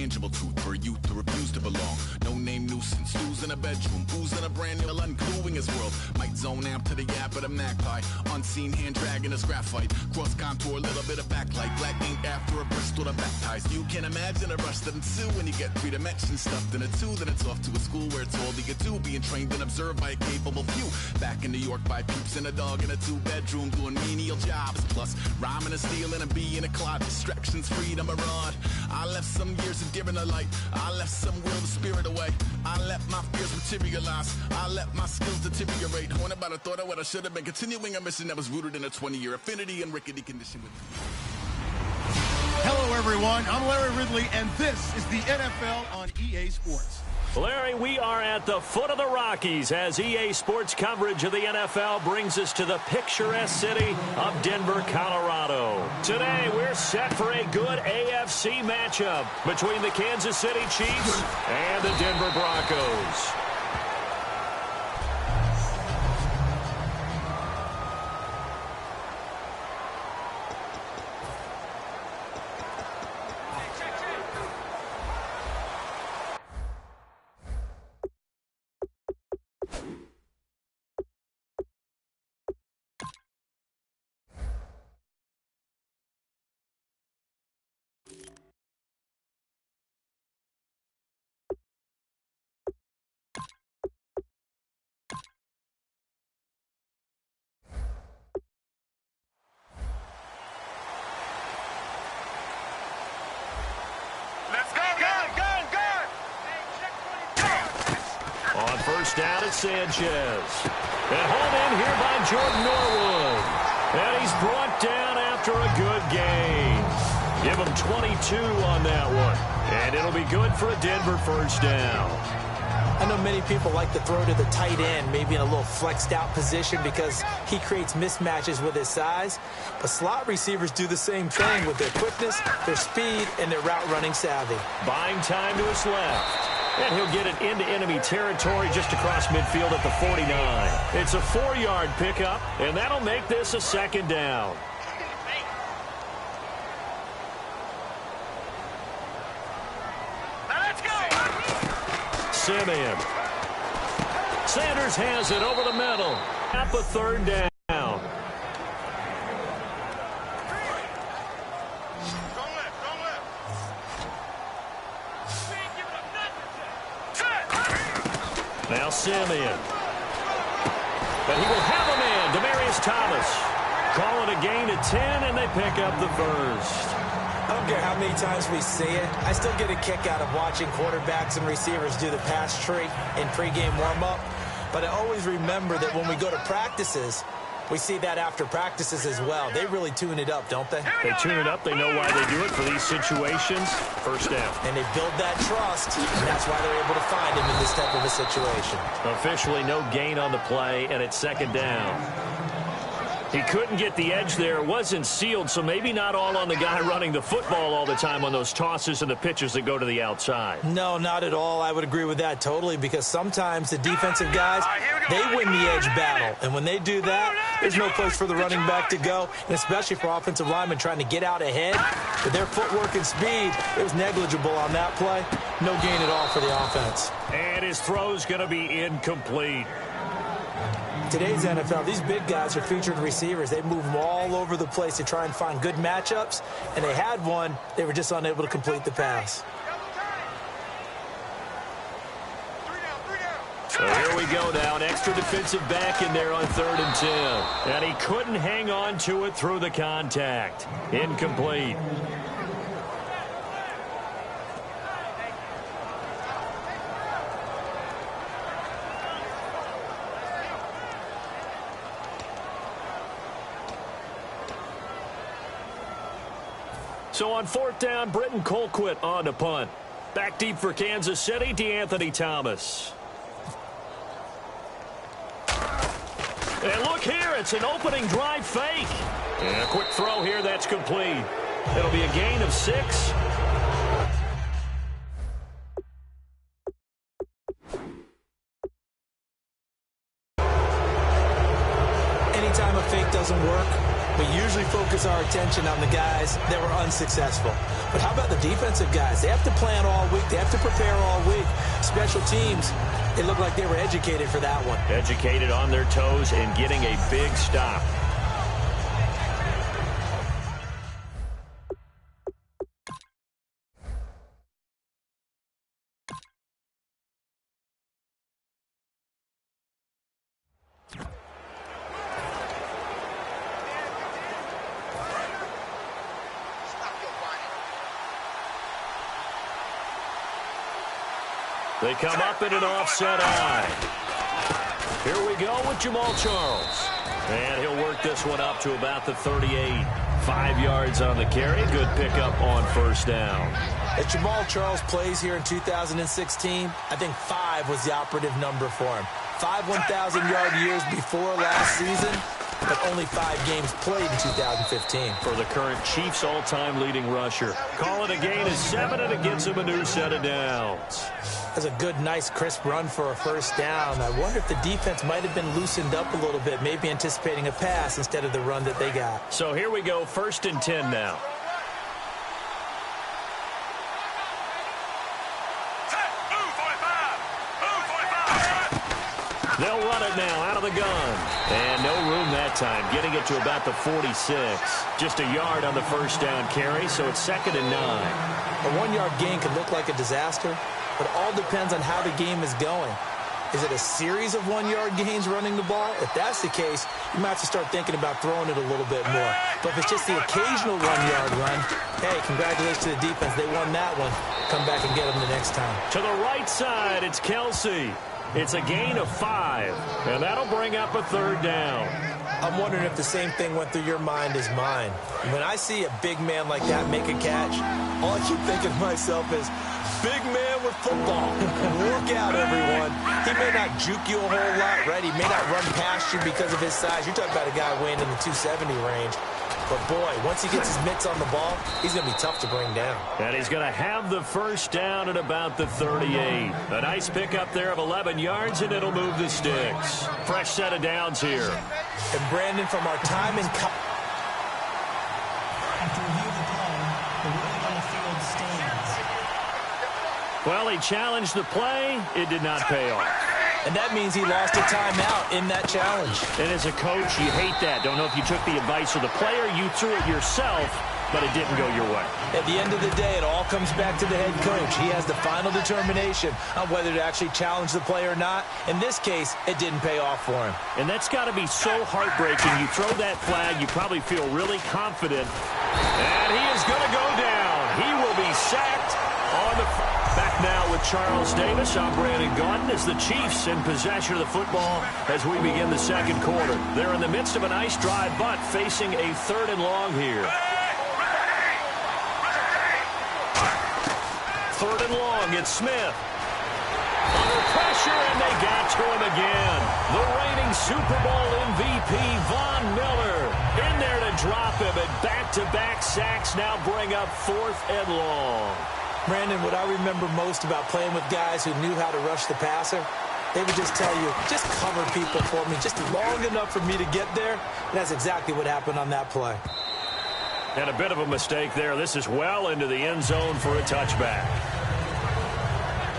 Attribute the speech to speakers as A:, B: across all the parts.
A: tangible truth for a youth to refuse to belong. No-name nuisance, who's in a bedroom, who's in a brand new ungluing his world. Might zone amp to the yap of the magpie, unseen hand dragging his graphite. Cross contour, a little bit of backlight, black ink after a Bristol to baptize. You can imagine a rush that ensue when you get three dimensions stuffed in a two. Then it's off to a school where it's all you get to, being trained and observed by a capable few. Back in New York by peeps and a dog in a two-bedroom doing menial jobs. Plus rhyming and stealing and being a clot. Distractions, freedom, a rod. I left some years of giving a light. I left some will the spirit away. I let my fears materialize. I let my skills deteriorate. When about I thought of what I should have been. Continuing a mission that was rooted in a 20-year affinity and rickety condition with.
B: Hello, everyone. I'm Larry Ridley, and this is the NFL on EA Sports.
C: Larry, we are at the foot of the Rockies as EA Sports coverage of the NFL brings us to the picturesque city of Denver, Colorado. Today, we're set for a good AFC matchup between the Kansas City Chiefs and the Denver Broncos. On first down, it's Sanchez. And home in here by Jordan Norwood. And he's brought down after a good gain. Give him 22 on that one. And it'll be good for a Denver first down.
D: I know many people like to throw to the tight end, maybe in a little flexed out position because he creates mismatches with his size. But slot receivers do the same thing with their quickness, their speed, and their route running savvy.
C: Buying time to his left. And he'll get it into enemy territory just across midfield at the 49. It's a 4-yard pickup, and that'll make this a second down.
E: Now let's go!
C: Simeon. Sanders has it over the middle. Up a third down. Now Simeon. But he will have a man, Demaryius Thomas. Calling a gain of 10, and they pick up the first.
D: I don't care how many times we see it. I still get a kick out of watching quarterbacks and receivers do the pass tree in pregame warm-up. But I always remember that when we go to practices, we see that after practices as well. They really tune it up, don't they?
C: They tune it up. They know why they do it for these situations. First down.
D: And they build that trust, and that's why they're able to find him in this type of a situation.
C: Officially no gain on the play, and it's second down. He couldn't get the edge there. Wasn't sealed, so maybe not all on the guy running the football all the time on those tosses and the pitches that go to the outside.
D: No, not at all. I would agree with that totally because sometimes the defensive guys, they win the edge battle. And when they do that, there's no place for the running back to go, and especially for offensive linemen trying to get out ahead. With their footwork and speed, it was negligible on that play. No gain at all for the offense.
C: And his throw's going to be incomplete.
D: Today's NFL, these big guys are featured receivers. They move them all over the place to try and find good matchups, and they had one. They were just unable to complete the pass.
C: So here we go now, an extra defensive back in there on 3rd and 10. And he couldn't hang on to it through the contact. Incomplete. So on 4th down, Britton Colquitt on to punt. Back deep for Kansas City, DeAnthony Thomas. And look here, it's an opening drive fake. And a quick throw here, that's complete. It'll be a gain of 6.
D: Anytime a fake doesn't work, We usually focus our attention on the guys that were unsuccessful. But how about the defensive guys? They have to plan all week. They have to prepare all week. Special teams, it looked like they were educated for that one.
C: Educated on their toes and getting a big stop. They come up in an offset eye. Here we go with Jamal Charles. And he'll work this one up to about the 38. 5 yards on the carry. Good pickup on first down.
D: As Jamal Charles plays here in 2016, I think 5 was the operative number for him. 5 1,000-yard years before last season, but only 5 games played in 2015.
C: For the current Chiefs all-time leading rusher. Call it a gain of 7, and it gets him a new set of downs.
D: That's a good, nice, crisp run for a first down. I wonder if the defense might have been loosened up a little bit, maybe anticipating a pass instead of the run that they got.
C: So here we go, 1st and 10 now. They'll run it now out of the gun. And no room that time, getting it to about the 46. Just a yard on the first down carry, so it's 2nd and 9.
D: A 1-yard gain could look like a disaster, but all depends on how the game is going. Is it a series of 1-yard gains running the ball? If that's the case, you might have to start thinking about throwing it a little bit more. But if it's just the occasional 1-yard run, hey, congratulations to the defense. They won that one. Come back and get them the next time.
C: To the right side, it's Kelsey. It's a gain of 5, and that'll bring up a 3rd down.
D: I'm wondering if the same thing went through your mind as mine. When I see a big man like that make a catch, all I keep thinking to myself is, big man with football. Look out, everyone. He may not juke you a whole lot, right? He may not run past you because of his size. You're talking about a guy weighing in the 270 range. But, boy, once he gets his mitts on the ball, he's going to be tough to bring down.
C: And he's going to have the first down at about the 38. A nice pickup there of 11 yards, and it'll move the sticks. Fresh set of downs here.
D: And, Brandon, from our time in college,
F: after review of the play, the ruling on the field stands.
C: Well, he challenged the play. It did not pay off.
D: And that means he lost a timeout in that challenge.
C: And as a coach, you hate that. Don't know if you took the advice of the player, you threw it yourself, but it didn't go your way.
D: At the end of the day, it all comes back to the head coach. He has the final determination on whether to actually challenge the play or not. In this case, it didn't pay off for him. And that's got to be so heartbreaking. You throw that flag, you probably feel really confident. And he is going to go down. He will be sacked on the... Back now with Charles Davis. I'm Brandon Gaudin as the Chiefs in possession of the football as we begin the second quarter. They're in the midst of a nice drive, but facing a 3rd and long here. 3rd and long, it's Smith. Under pressure, and they got to him again. The reigning Super Bowl MVP, Von Miller, in there to drop him, and back-to-back sacks now bring up 4th and long. Brandon, what I remember most about playing with guys who knew how to rush the passer, they would just tell you, just cover people for me, just long enough for me to get there. And that's exactly what happened on that play.
C: And a bit of a mistake there. This is well into the end zone for a touchback.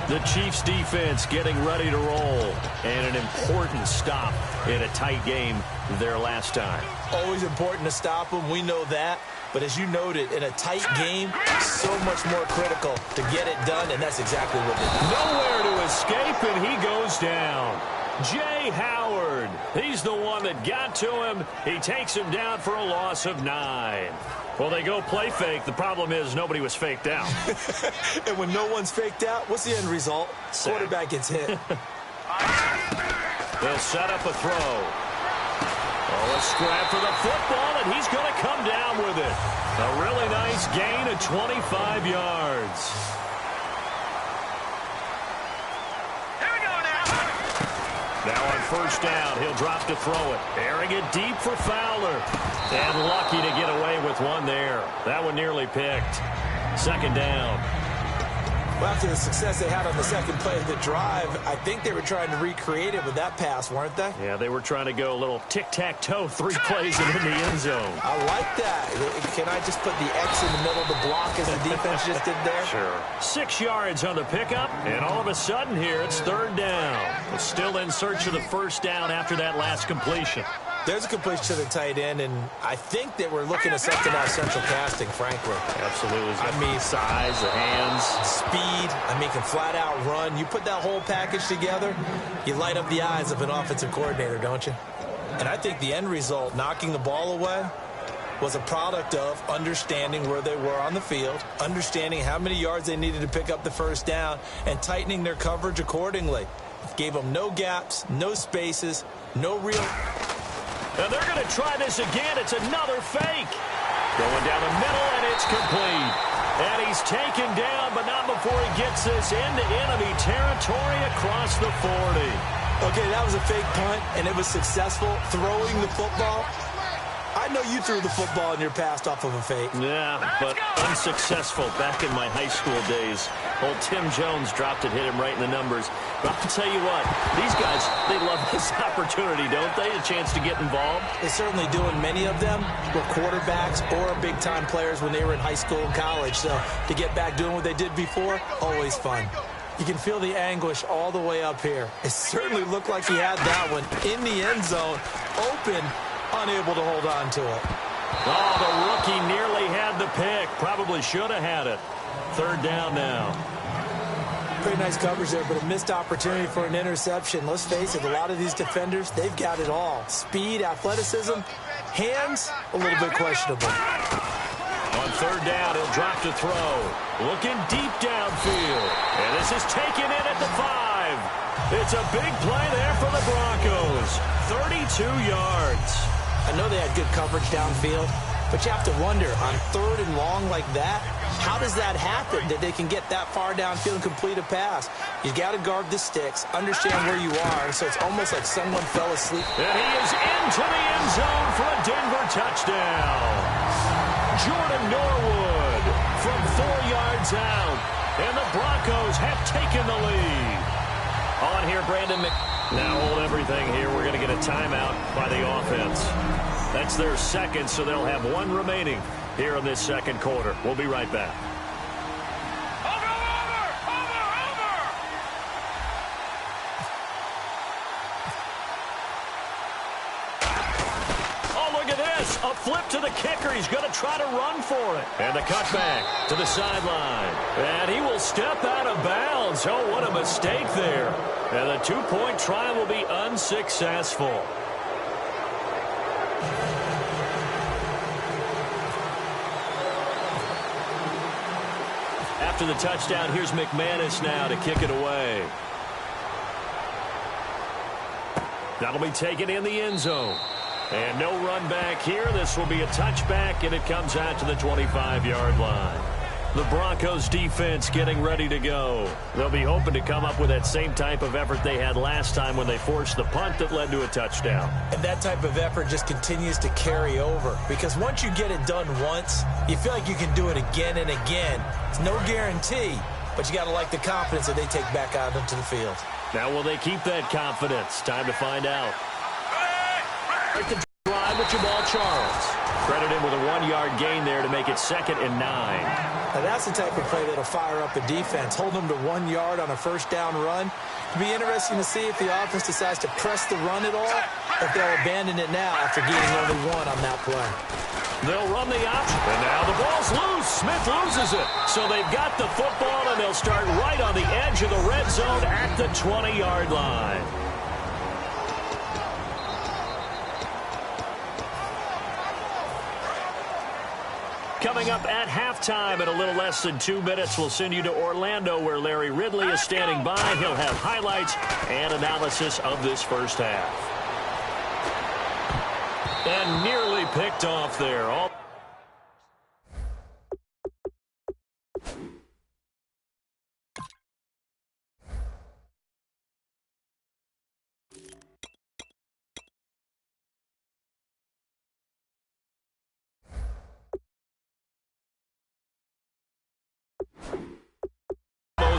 C: The Chiefs defense getting ready to roll. And an important stop in a tight game there last time. Always important to stop them. We know that. But as you noted, in a tight game, so much more critical to get it done, and that's exactly what they did. Nowhere to escape, and he goes down. Jay Howard, he's the one that got to him. He takes him down for a loss of 9. Well, they go play fake. The problem is nobody was faked out. And when no one's faked out, what's the end result? Quarterback gets hit. They'll set up a throw. Oh, a scrap for the football, and he's going to come down with it. A really nice gain of 25 yards.
E: Here we go now.
C: Now on first down, he'll drop to throw it. Airing it deep for Fowler. And lucky to get away with one there. That one nearly picked. 2nd down.
D: Well, after the success they had on the second play of the drive, I think they were trying to recreate it with that pass, weren't they?
C: Yeah, they were trying to go a little tic-tac-toe, 3 plays and in the end zone.
D: I like that. Can I just put the X in the middle of the block as the defense just did there?
C: Sure. 6 yards on the pickup, and all of a sudden here it's 3rd down. But still in search of the first down after that last completion.
D: There's a completion to the tight end, and I think that we're looking at something out of central casting, frankly.
C: Absolutely.
D: I mean,
C: size, the hands,
D: speed. I mean, can flat out run. You put that whole package together, you light up the eyes of an offensive coordinator, don't you? And I think the end result, knocking the ball away, was a product of understanding where they were on the field, understanding how many yards they needed to pick up the first down, and tightening their coverage accordingly. Gave them no gaps, no spaces, no real...
C: And they're going to try this again. It's another fake. Going down the middle, and it's complete. And he's taken down, but not before he gets this into enemy territory across the 40.
D: Okay, that was a fake punt, and it was successful. Throwing the football. I know you threw the football in your past off of a fake.
C: Yeah, but unsuccessful back in my high school days. Old Tim Jones dropped it, hit him right in the numbers. But I'll tell you what, these guys, they love this opportunity, don't they? A chance to get involved.
D: They certainly do, and many of them were quarterbacks or big-time players when they were in high school and college. So to get back doing what they did before, always fun. You can feel the anguish all the way up here. It certainly looked like he had that one in the end zone, open, unable to hold on to it.
C: Oh, the rookie nearly had the pick. Probably should have had it. 3rd down now.
D: Pretty nice coverage there, but a missed opportunity for an interception. Let's face it, a lot of these defenders, they've got it all. Speed, athleticism, hands, a little bit questionable.
C: On 3rd down, he'll drop to throw. Looking deep downfield. And this is taken in at the 5. It's a big play there for the Broncos. 32 yards.
D: I know they had good coverage downfield, but you have to wonder, on 3rd and long like that, how does that happen, that they can get that far downfield and complete a pass? You got to guard the sticks, understand where you are, so it's almost like someone fell asleep.
C: And he is into the end zone for a Denver touchdown. Jordan Norwood from 4 yards out, and the Broncos have taken the lead. On here, Brandon Now hold everything here. We're going to get a timeout by the offense. That's their second, so they'll have 1 remaining here in this second quarter. We'll be right back. A flip to the kicker. He's going to try to run for it. And the cutback to the sideline. And he will step out of bounds. Oh, what a mistake there. And the 2-point try will be unsuccessful. After the touchdown, here's McManus now to kick it away. That'll be taken in the end zone. And no run back here. This will be a touchback, and it comes out to the 25-yard line. The Broncos defense getting ready to go. They'll be hoping to come up with that same type of effort they had last time when they forced the punt that led to a touchdown.
D: And that type of effort just continues to carry over, because once you get it done once, you feel like you can do it again and again. It's no guarantee, but you got to like the confidence that they take back out into the field.
C: Now, will they keep that confidence? Time to find out. At the drive with Jamal Charles. Credit him with a 1-yard gain there to make it 2nd and 9.
D: Now that's the type of play that'll fire up a defense. Hold them to 1 yard on a first down run. It'll be interesting to see if the offense decides to press the run at all, or if they'll abandon it now after gaining only 1 on that play.
C: They'll run the option. And now the ball's loose. Smith loses it. So they've got the football, and they'll start right on the edge of the red zone at the 20-yard line. Coming up at halftime in a little less than 2 minutes, we'll send you to Orlando where Larry Ridley is standing by. He'll have highlights and analysis of this first half. And nearly picked off there.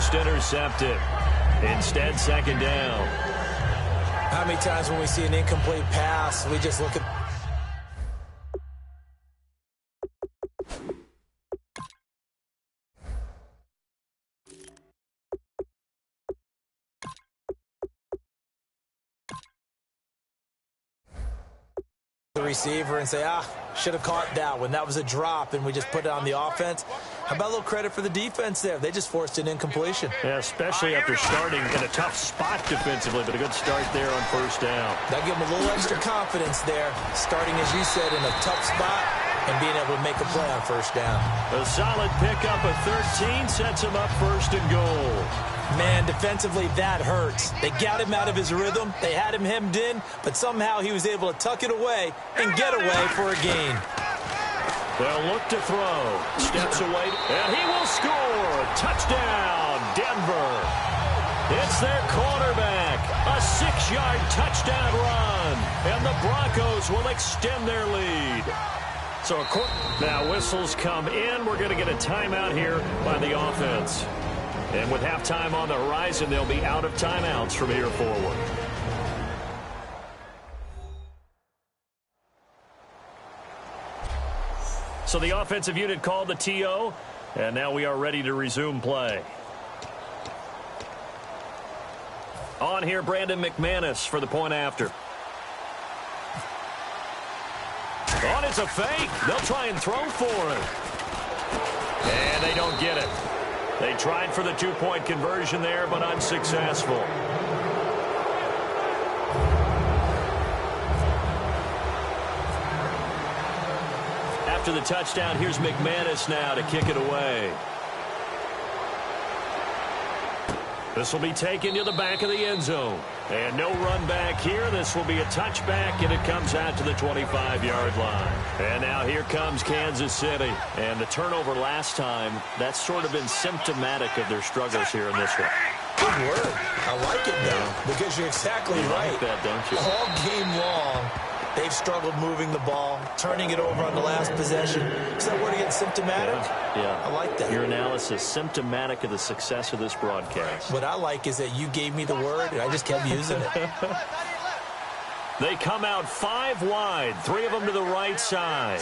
C: almost intercepted. Instead, second down.
D: How many times when we see an incomplete pass, we just look at the receiver and say, should have caught that one. That was a drop, and we just put it on the offense. How about a little credit for the defense there? They just forced an incompletion.
C: Yeah, especially after starting in a tough spot defensively, but a good start there on first down.
D: That give them a little extra confidence there, starting, as you said, in a tough spot and being able to make a play on first down.
C: A solid pickup of 13 sets him up first and goal.
D: Man, defensively, that hurts. They got him out of his rhythm. They had him hemmed in, but somehow he was able to tuck it away and get away for a gain.
C: They'll look to throw. Steps away, and he will score. Touchdown, Denver. It's their quarterback. A 6-yard touchdown run. And the Broncos will extend their lead. So now whistles come in. We're going to get a timeout here by the offense. And with halftime on the horizon, they'll be out of timeouts from here forward. So the offensive unit called the TO, and now we are ready to resume play. On here, Brandon McManus for the point after. On, it's a fake. They'll try and throw for it. And they don't get it. They tried for the two-point conversion there, but unsuccessful. After the touchdown, here's McManus now to kick it away. This will be taken to the back of the end zone. And no run back here. This will be a touchback, and it comes out to the 25-yard line. And now here comes Kansas City. And the turnover last time, that's sort of been symptomatic of their struggles here in this one.
D: Good word. I like it, though, because you're exactly right.
C: Like that, don't you?
D: All game long, they've struggled moving the ball, turning it over on the last possession. Is that word again, symptomatic?
C: Yeah.
D: I like that.
C: Your analysis, symptomatic of the success of this broadcast.
D: What I like is that you gave me the word, and I just kept using it.
C: They come out 5 wide, 3 of them to the right side.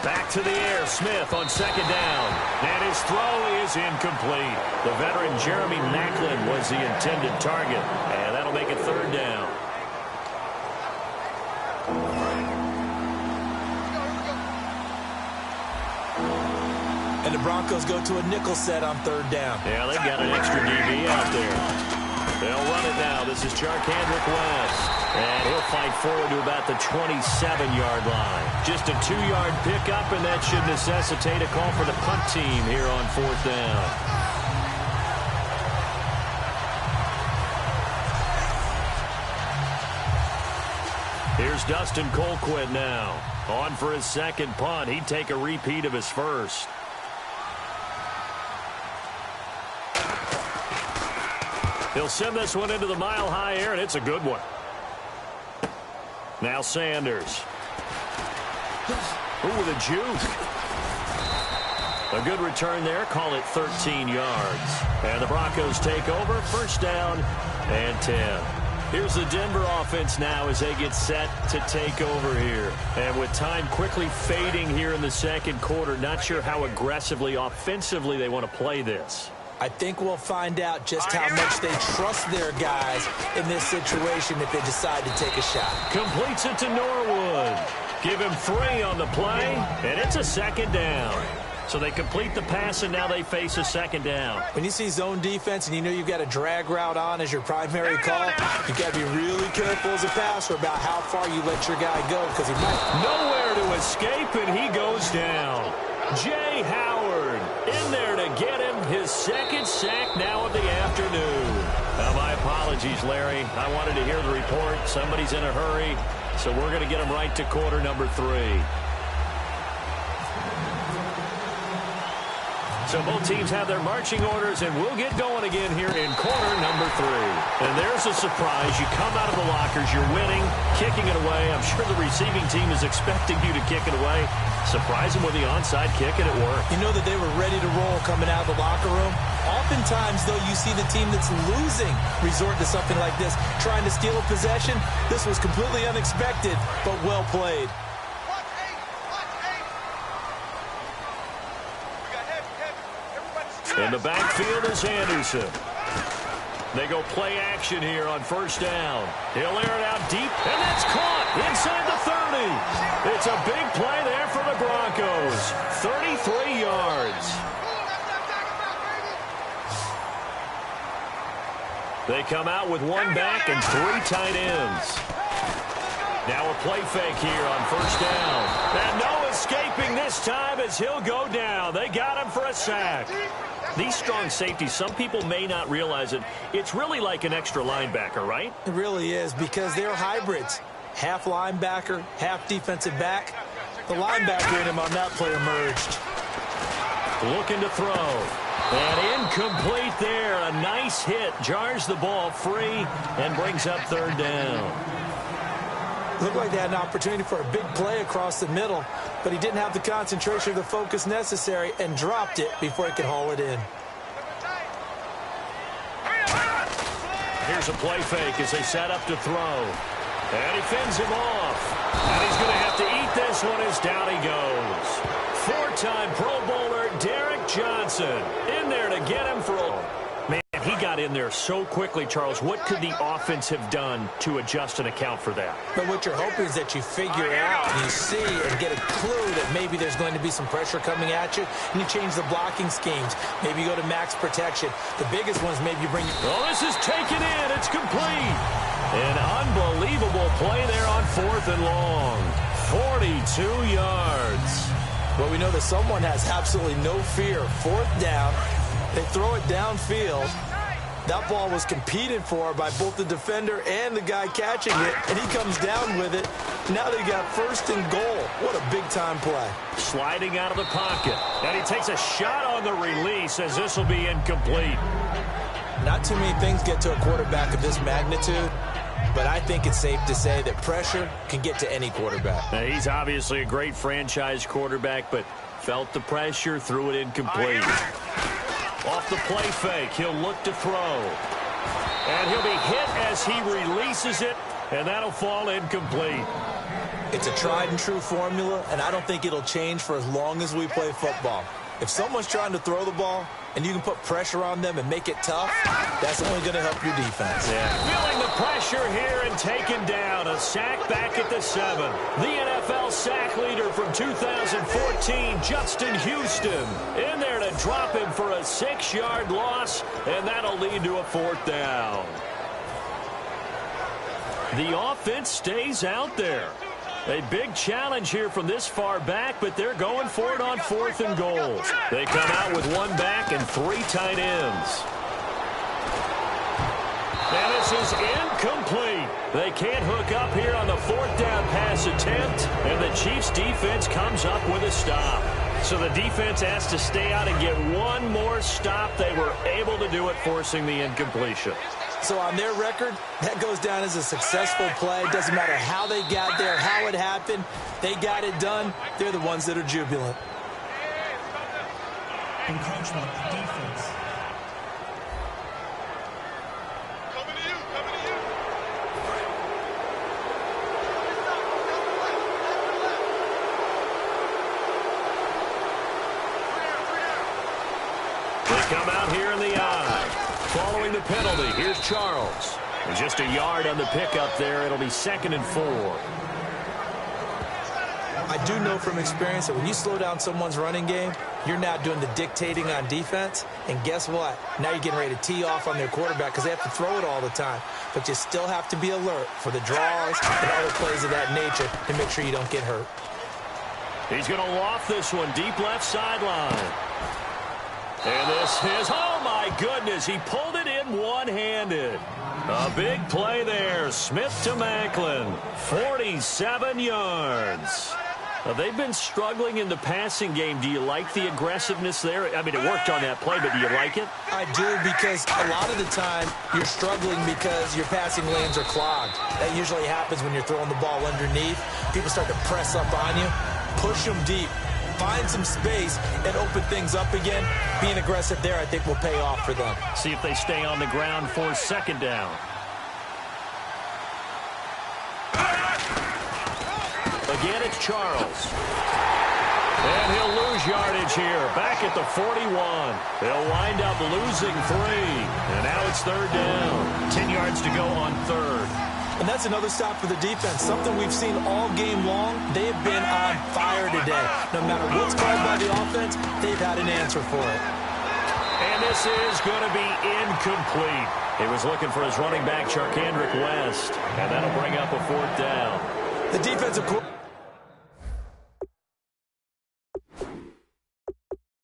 C: Back to the air, Smith on second down. And his throw is incomplete. The veteran Jeremy Maclin was the intended target. And that'll make it third down.
D: And the Broncos go to a nickel set on third down.
C: Yeah, they've got an extra DB out there. They'll run it now. This is Charkandrick West. And he'll fight forward to about the 27-yard line. Just a 2-yard pickup, and that should necessitate a call for the punt team here on fourth down. Here's Dustin Colquitt now. On for his second punt. He'd take a repeat of his first. He'll send this one into the mile-high air, and it's a good one. Now Sanders. Ooh, with a juke. A good return there. Call it 13 yards. And the Broncos take over. First down and 10. Here's the Denver offense now as they get set to take over here. And with time quickly fading here in the second quarter, not sure how aggressively, offensively they want to play this.
D: I think we'll find out just how much they trust their guys in this situation if they decide to take a shot.
C: Completes it to Norwood. Give him 3 on the play, and it's a second down. So they complete the pass, and now they face a second down.
D: When you see zone defense and you know you've got a drag route on as your primary call, you've got to be really careful as a passer about how far you let your guy go because he might.
C: Nowhere to escape, and he goes down. Jay Howard in there to get him his second sack now of the afternoon. My apologies, Larry. I wanted to hear the report. Somebody's in a hurry, so we're going to get him right to quarter number 3. So both teams have their marching orders, and we'll get going again here in quarter number 3. And there's a surprise. You come out of the lockers, you're winning, kicking it away. I'm sure the receiving team is expecting you to kick it away. Surprise them with the onside kick, and it worked.
D: You know that they were ready to roll coming out of the locker room. Oftentimes, though, you see the team that's losing resort to something like this, trying to steal a possession. This was completely unexpected, but well played.
C: In the backfield is Anderson. They go play action here on first down. He'll air it out deep, and that's caught inside the 30. It's a big play there for the Broncos. 33 yards. They come out with one back and 3 tight ends. Now a play fake here on first down. And no escaping this time as he'll go down. They got him for a sack. These strong safeties, some people may not realize it. It's really like an extra linebacker, right?
D: It really is, because they're hybrids. Half linebacker, half defensive back. The linebacker in him on that play emerged.
C: Looking to throw. And incomplete there. A nice hit. Jars the ball free and brings up third down.
D: Looked like they had an opportunity for a big play across the middle, but he didn't have the concentration or the focus necessary and dropped it before he could haul it in.
C: Here's a play fake as they set up to throw. And he fends him off. And he's going to have to eat this one as down he goes. 4-time Pro Bowler Derek Johnson in there to get him for a... Man, he got in there so quickly, Charles. What could the offense have done to adjust and account for that?
D: But what you're hoping is that you figure out, you see, and get a clue that maybe there's going to be some pressure coming at you, and you change the blocking schemes. Maybe you go to max protection. The biggest one is maybe you bring...
C: Well, this is taken in. It's complete. An unbelievable play there on 4th and long. 42 yards.
D: Well, we know that someone has absolutely no fear. 4th down. They throw it downfield. That ball was competed for by both the defender and the guy catching it, and he comes down with it. Now they got 1st and goal. What a big-time play.
C: Sliding out of the pocket. And he takes a shot on the release as this will be incomplete.
D: Not too many things get to a quarterback of this magnitude, but I think it's safe to say that pressure can get to any quarterback.
C: Now, he's obviously a great franchise quarterback, but felt the pressure, threw it incomplete. Off the play fake, he'll look to throw. And he'll be hit as he releases it, and that'll fall incomplete.
D: It's a tried-and-true formula, and I don't think it'll change for as long as we play football. If someone's trying to throw the ball and you can put pressure on them and make it tough, that's only going to help your defense.
C: Yeah. Feeling the pressure here and taken down. A sack back at the 7. The NFL sack leader from 2014, Justin Houston, in there to drop him for a 6-yard loss, and that'll lead to a 4th down. The offense stays out there. A big challenge here from this far back, but they're going for it on 4th and goal. They come out with one back and 3 tight ends. And this is incomplete. They can't hook up here on the 4th down pass attempt, and the Chiefs' defense comes up with a stop. So the defense has to stay out and get one more stop. They were able to do it, forcing the incompletion.
D: So on their record, that goes down as a successful play. It doesn't matter how they got there, how it happened. They got it done. They're the ones that are jubilant.
F: Encroachment, defense.
C: They come out here in the eye. Following the penalty, here's Charles. And just a yard on the pickup there. It'll be 2nd and 4.
D: I do know from experience that when you slow down someone's running game, you're now doing the dictating on defense. And guess what? Now you're getting ready to tee off on their quarterback because they have to throw it all the time. But you still have to be alert for the draws and other plays of that nature to make sure you don't get hurt.
C: He's going to loft this one deep left sideline. And this is, oh my goodness, he pulled it in one-handed. A big play there. Smith to Macklin. 47 yards. They've been struggling in the passing game. Do you like the aggressiveness there? I mean, it worked on that play, but do you like it?
D: I do, because a lot of the time you're struggling because your passing lanes are clogged. That usually happens when you're throwing the ball underneath. People start to press up on you. Push them deep. Find some space and open things up again. Being aggressive there, I think, will pay off for them.
C: See if they stay on the ground for second down. Again, it's Charles. And he'll lose yardage here. Back at the 41. They'll wind up losing 3. And now it's third down. 10 yards to go on third.
D: And that's another stop for the defense. Something we've seen all game long. They have been on fire today. No matter what's called by the offense, they've had an answer for it.
C: And this is going to be incomplete. He was looking for his running back, Charkandrick West. And that'll bring up a fourth down.
D: The defensive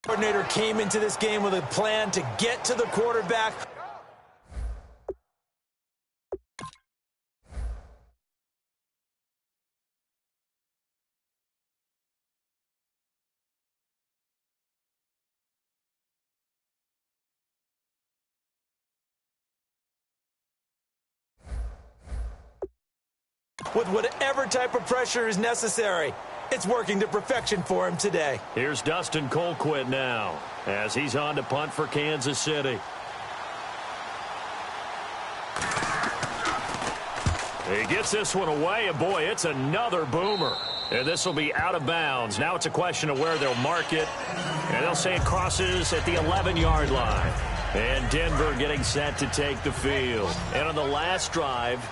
D: coordinator came into this game with a plan to get to the quarterback. With whatever type of pressure is necessary. It's working to perfection for him today.
C: Here's Dustin Colquitt now as he's on to punt for Kansas City. He gets this one away, and boy, it's another boomer. And this will be out of bounds. Now it's a question of where they'll mark it. And they'll say it crosses at the 11-yard line. And Denver getting set to take the field. And on the last drive,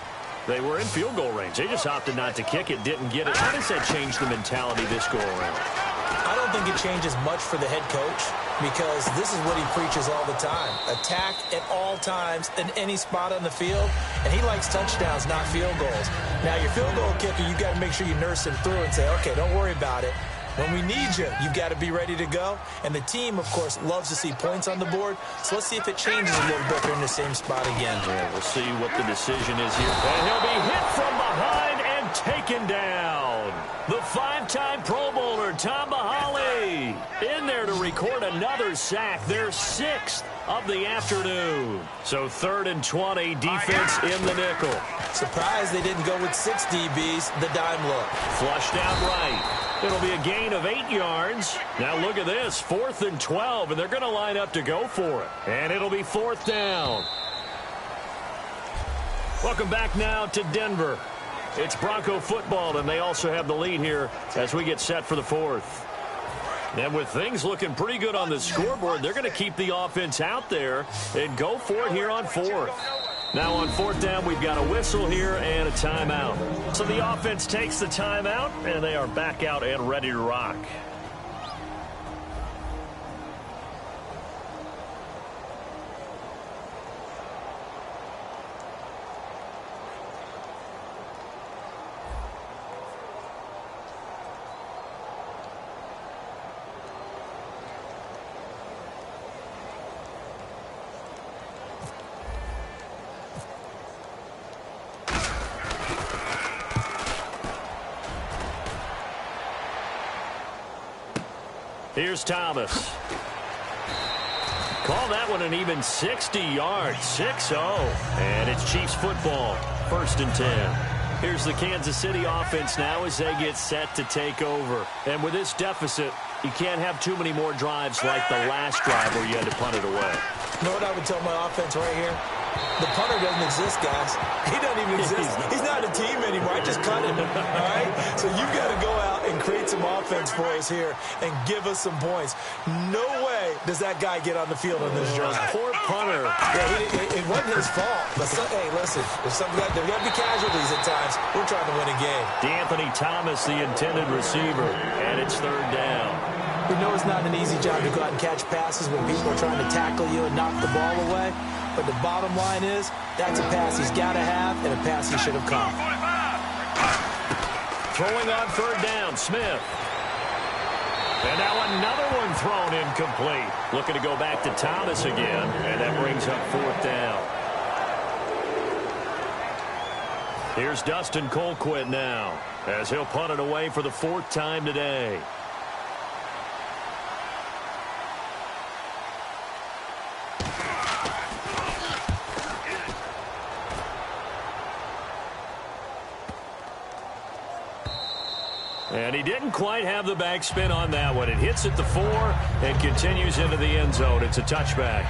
C: they were in field goal range. They just opted not to kick it, didn't get it. How does that change the mentality this go around?
D: I don't think it changes much for the head coach, because this is what he preaches all the time. Attack at all times in any spot on the field, and he likes touchdowns, not field goals. Now, your field goal kicker, you've got to make sure you nurse him through and say, okay, don't worry about it. When we need you, you've got to be ready to go. And the team, of course, loves to see points on the board. So let's see if it changes a little bit. They're in the same spot again.
C: Yeah, we'll see what the decision is here. And he'll be hit from behind and taken down. The 5-time Pro Bowler, Tom Bahali, in there to record another sack. Their 6th of the afternoon. So 3rd and 20, defense in the nickel.
D: Surprised they didn't go with 6 DBs, the dime look.
C: Flushed out right. It'll be a gain of 8 yards. Now look at this, 4th and 12, and they're going to line up to go for it. And it'll be 4th down. Welcome back now to Denver. It's Bronco football, and they also have the lead here as we get set for the 4th. And with things looking pretty good on the scoreboard, they're going to keep the offense out there and go for it here on 4th. Now on 4th down, we've got a whistle here and a timeout. So the offense takes the timeout, and they are back out and ready to rock. Here's Thomas. Call that one an even 60 yards, 6-0. And it's Chiefs football, 1st and 10. Here's the Kansas City offense now as they get set to take over. And with this deficit, you can't have too many more drives like the last drive where you had to punt it away.
D: You know what I would tell my offense right here? The punter doesn't exist, guys. He doesn't even exist. He's not a team anymore. I just cut him, all right? So you've got to go out and create some offense for us here and give us some points. No way does that guy get on the field on this drive.
C: Poor punter.
D: Yeah, it wasn't his fault. But hey, listen, there's got to be casualties at times. We're trying to win a game.
C: D'Anthony Thomas, the intended receiver, and it's 3rd down.
D: We know it's not an easy job to go out and catch passes when people are trying to tackle you and knock the ball away. But the bottom line is, that's a pass he's got to have and a pass he should have caught.
C: Throwing on 3rd down, Smith. And now another one thrown incomplete. Looking to go back to Thomas again, and that brings up 4th down. Here's Dustin Colquitt now, as he'll punt it away for the 4th time today. And he didn't quite have the backspin on that one. It hits at the 4 and continues into the end zone. It's a touchback.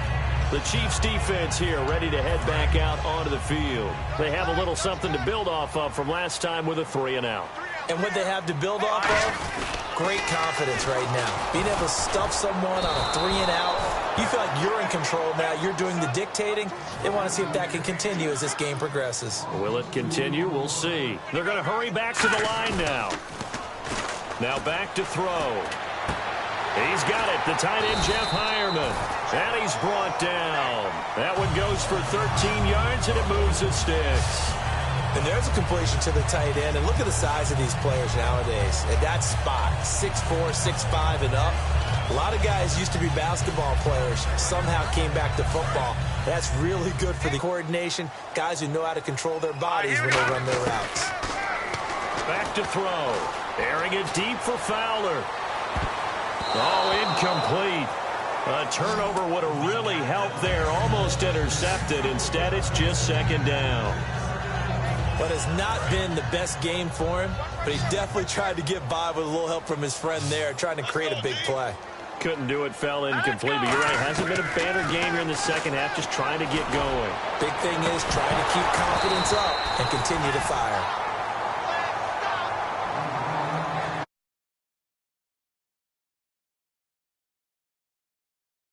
C: The Chiefs defense here ready to head back out onto the field. They have a little something to build off of from last time with a 3-and-out.
D: And what they have to build off of, great confidence right now. Being able to stuff someone on a 3-and-out, you feel like you're in control now. You're doing the dictating. They want to see if that can continue as this game progresses.
C: Will it continue? We'll see. They're going to hurry back to the line now. Now back to throw. He's got it, the tight end, Jeff Hireman. And he's brought down. That one goes for 13 yards, and it moves the sticks.
D: And there's a completion to the tight end. And look at the size of these players nowadays. At that spot, 6'4", 6'5", and up. A lot of guys used to be basketball players, somehow came back to football. That's really good for the coordination. Guys who know how to control their bodies when they run their routes.
C: Back to throw. Airing it deep for Fowler. Oh, incomplete. A turnover would have really helped there. Almost intercepted. Instead, it's just 2nd down.
D: But it's not been the best game for him, but he definitely tried to get by with a little help from his friend there, trying to create a big play.
C: Couldn't do it, fell incomplete. But you're right, hasn't been a banner game here in the second half, just trying to get going.
D: Big thing is trying to keep confidence up and continue to fire.